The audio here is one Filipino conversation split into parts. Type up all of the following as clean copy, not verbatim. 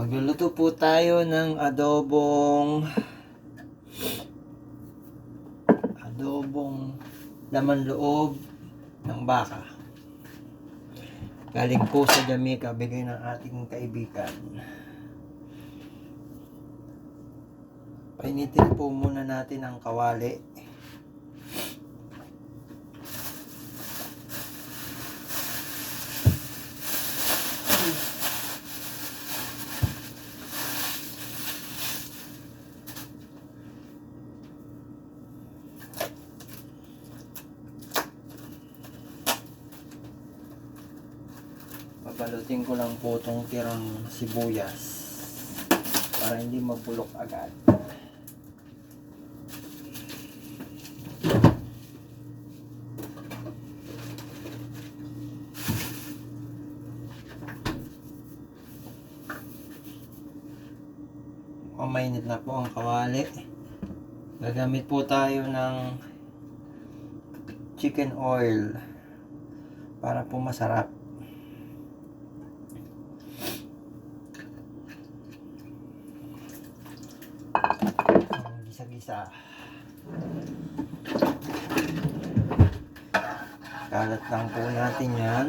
Magluluto po tayo ng adobong laman loob ng baka. Galing po sa Jamaica, bigay ng ating kaibigan. Painitin po muna natin ang kawali. Babalutin ko lang po itong tirang sibuyas para hindi mabulok agad. Mainit na po ang kawali. Gagamit po tayo ng chicken oil para po masarap. Gisa-gisa. Kalat lang po natin yan.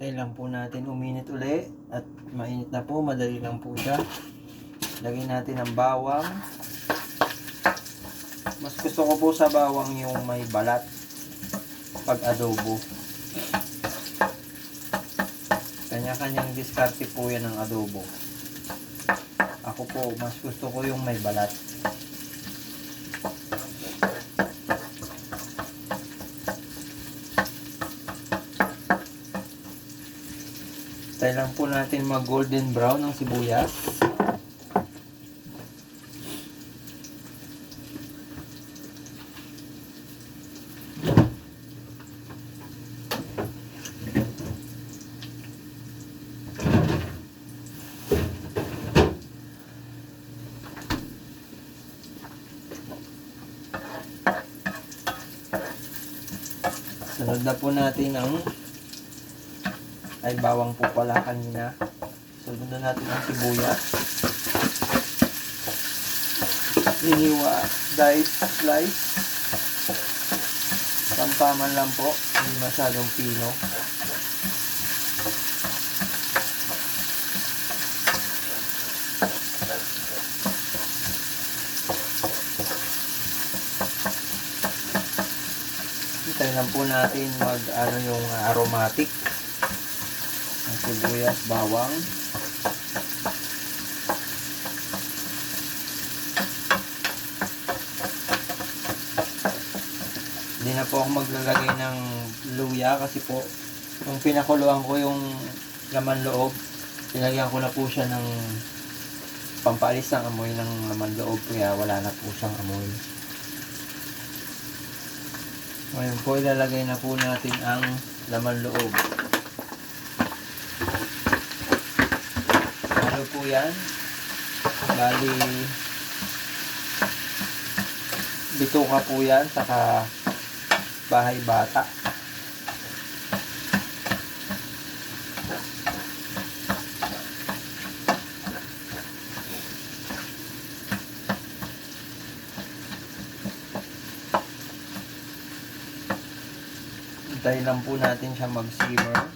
Tayo lang po natin uminit uli at mainit na po, madali lang po siya. Lagyan natin ang bawang. Mas gusto ko po sa bawang yung may balat pag adobo. Kanya-kanyang diskarte po yan ng adobo. Ako po, mas gusto ko yung may balat. Tayo lang po natin mag golden brown ng sibuyas. Sunod na po natin ang bawang po pala kanina. Sunod na natin ang sibuyas. Iniwa, slice. Tampaman lang po, hindi masyadong pino. Hintayin lang po natin yung aromatic. Sibuyas, bawang. Hindi na po ako maglalagay ng luya kasi po yung pinakuluan ko yung laman loob, nilagyan ko na po siya ng pampaalis ng amoy ng laman loob, kaya wala na po siyang amoy. Ngayon po ilalagay na po natin ang laman loob. Ano po yan? Bali bituka po yan, saka bahay bata. Hintayin lang po natin siya mag-simmer.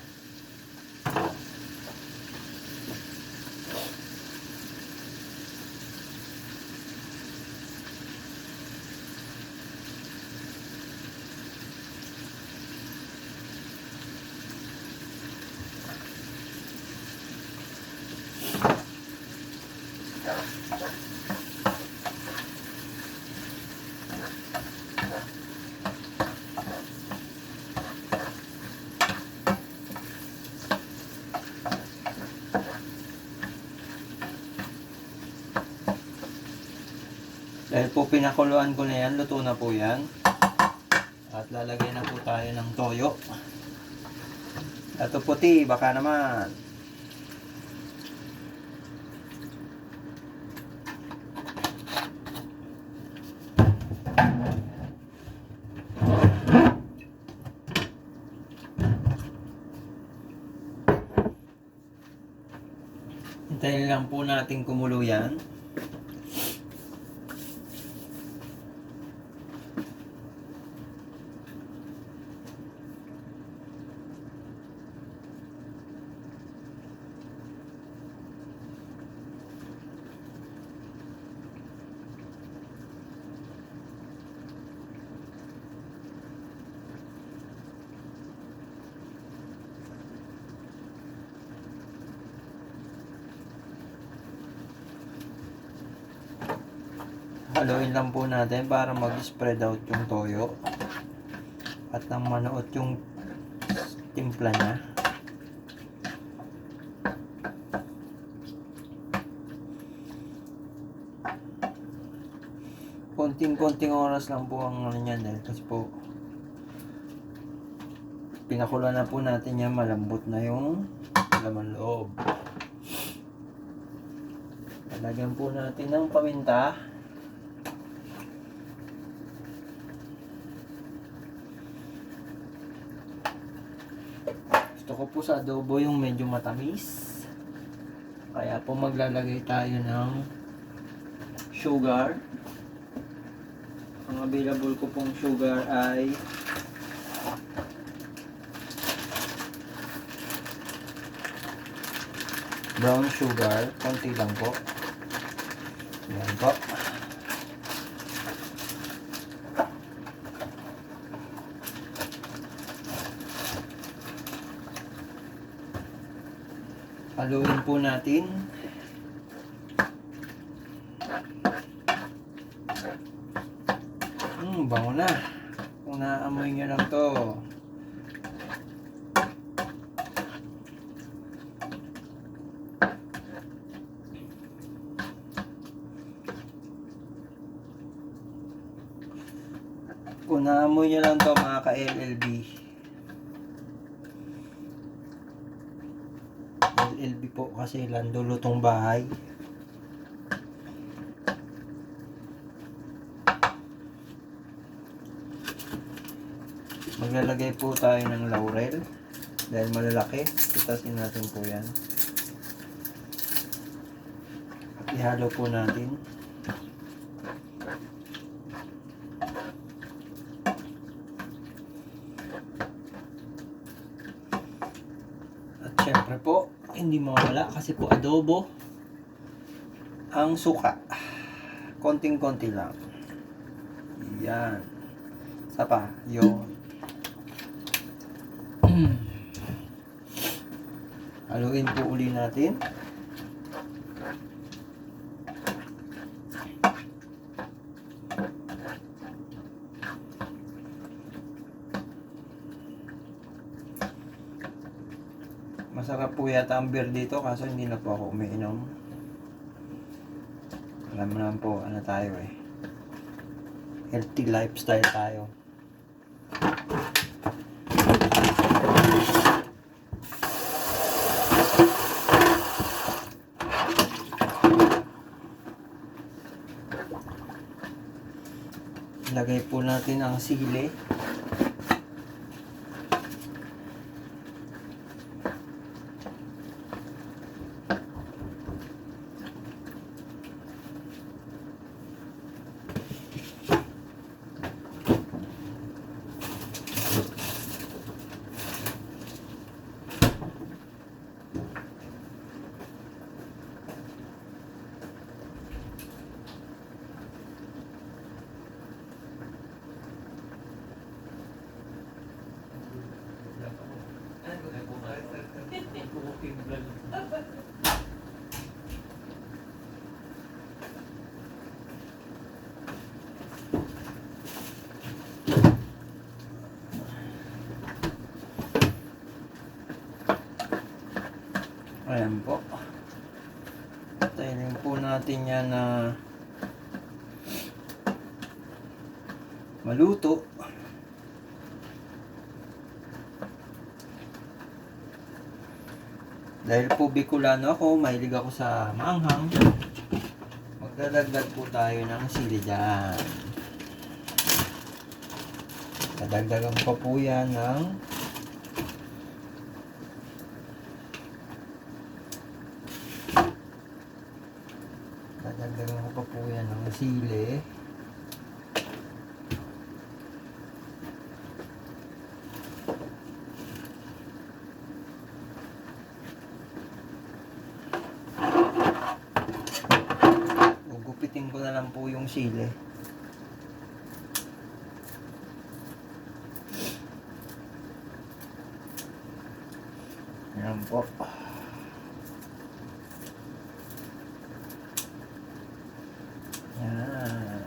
Dahil po pinakuluan ko na yan, luto na po yan. At lalagay na po tayo ng toyo. Ito puti, baka naman. Hintayin lang po natin kumulo yan. Haluin lang po natin para mag-spread out yung toyo at nang manuot yung timpla niya. Konting-konting oras lang po ang ano niyan dahil kasi po pinakulo na po natin yan, malambot na yung laman loob. Lalagyan po natin ng paminta. Gusto ko po sa adobo yung medyo matamis. Kaya po maglalagay tayo ng sugar. Ang available ko pong sugar ay brown sugar. Konti lang po. Yan po. Haluin po natin. Bango na. Kung naamoy nyo lang to. Kung naamoy nyo lang to mga ka-LLB. LLB po kasi lando lutong bahay. Maglalagay po tayo ng laurel dahil malalaki. Pitasin natin po yan. At ihalo po natin. At syempre po, hindi mawala kasi po adobo ang suka. Konting-konti lang. Yan. Isa pa. Yun. Haluin po uli natin. Masarap po yata ang beer dito kaso hindi na po ako umiinom. Alam mo naman po ano tayo eh. Healthy lifestyle tayo. Lagay po natin ang sili. Ayan po. Tayin po natin yan na maluto. Dahil po Bicolano ako, mahilig ako sa maanghang. Magdadagdag po tayo ng sili dyan. Dadagdagan pa po yan ng dadagdagan ko pa po yan ng sili. Gugupitin ko na lang po yung sili. Ayan po. Ayan.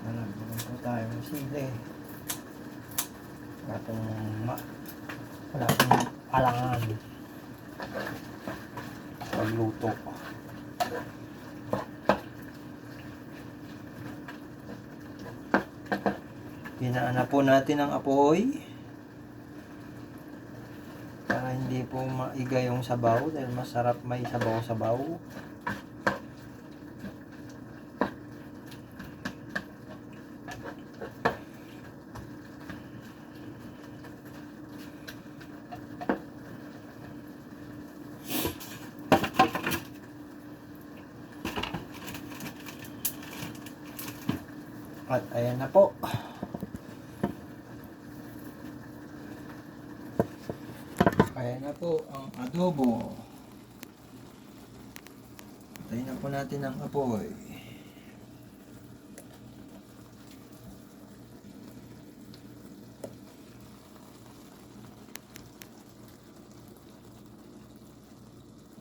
Nalagyan po tayo ng sili. Wala pong alangan pagluto. Pinaan na po natin ang apoy para hindi po maiga yung sabaw dahil masarap may sabaw-sabaw. At ayan na po. Ayan na po ang adobo. Patayin na po natin ang apoy.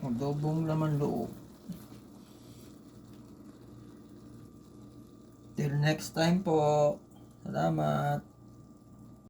Adobong laman loob. Till next time po. Salamat.